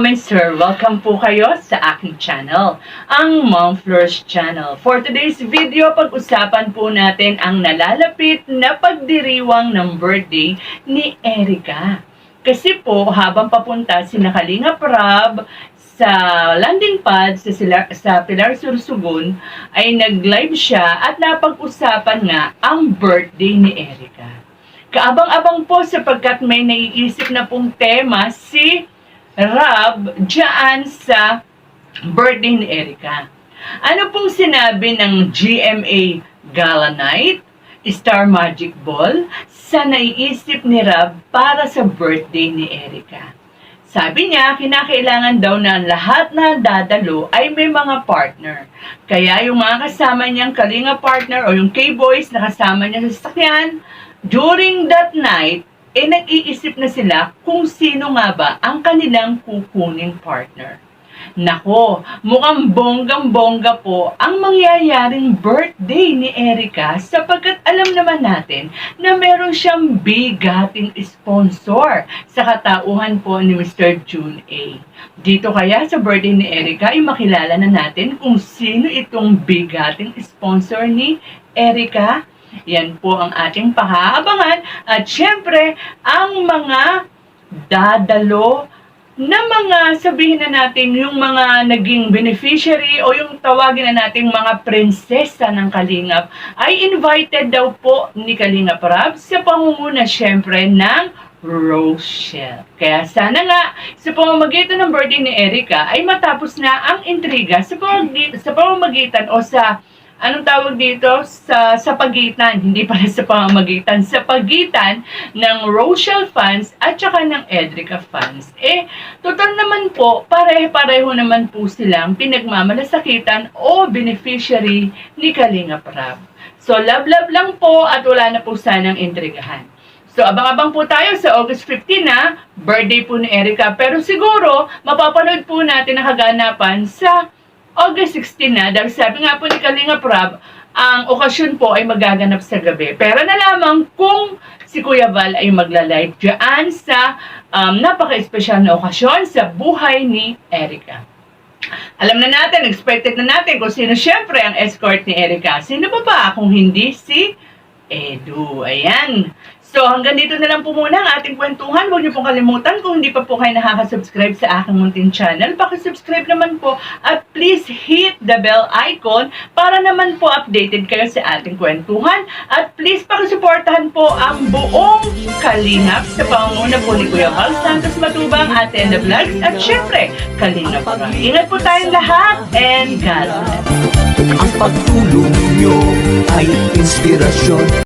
Mga sir, welcome po kayo sa aking channel, ang Mom Flourish Channel. For today's video, pag-usapan po natin ang nalalapit na pagdiriwang ng birthday ni Erica. Kasi po, habang papunta si Kalinga Prab sa landing pad sa Pilar Sursugun, ay nag-live siya at napag-usapan nga ang birthday ni Erica. Kaabang-abang po sapagkat may naiisip na pong tema si Rab dyan sa birthday ni Erica. Ano pong sinabi ng GMA Gala Night, Star Magic Ball, sa naiisip ni Rab para sa birthday ni Erica? Sabi niya, kinakailangan daw na lahat na dadalo ay may mga partner. Kaya yung mga kasama niyang Kalinga partner o yung K-Boys na kasama niya sa sasakyan, during that night, nag-iisip na sila kung sino nga ba ang kanilang kukuning partner. Nako, mukhang bonggang-bongga po ang mangyayaring birthday ni Erica sapagkat alam naman natin na meron siyang bigating sponsor sa katauhan po ni Mr. June A. Dito kaya sa birthday ni Erica ay makilala na natin kung sino itong bigating sponsor ni Erica. Yan po ang ating pahaabangan at syempre ang mga dadalo na mga sabihin na natin yung mga naging beneficiary o yung tawagin na nating mga prinsesa ng Kalingap ay invited daw po ni Kalinga Prab sa pangunguna syempre ng Rochelle. Kaya sana nga sa pamamagitan ng birthday ni Erica ay matapos na ang intriga sa pamamagitan o sa anong tawag dito? Sa pagitan, hindi pala sa pamamagitan, sa pagitan ng Rochelle fans at saka ng Erica fans. Total naman po, pare-pareho naman po silang pinagmamalasakitan o beneficiary ni Kalinga Prab. So, love-love lang po at wala na po sanang intrigahan. So, abang-abang po tayo sa August 15 na birthday po ni Erica. Pero siguro, mapapanood po natin ang kaganapan sa August 16 na, dahil sabi nga po ni Kalinga Prab, ang okasyon po ay magaganap sa gabi. Pero na lamang kung si Kuya Val ay magla-live dyan sa napaka-espesyal na okasyon sa buhay ni Erica. Alam na natin, expected na natin kung sino syempre ang escort ni Erica. Sino ba kung hindi si Edu? Ayan. So, hanggang dito na lang po muna ang ating kwentuhan. Huwag niyo pong kalimutan kung hindi pa po kayo nakaka-subscribe sa aking munting channel. Paki-subscribe naman po at please hit the bell icon para naman po updated kayo sa ating kwentuhan. At please pakisuportahan po ang buong Kalingap sa pangunguna po ni Kuya Val Santos Matubang, Ate Enda Vlogs at syempre, Kalingap Prab. Ingat po tayong lahat and God bless. Ang pagtulong niyo ay inspirasyon.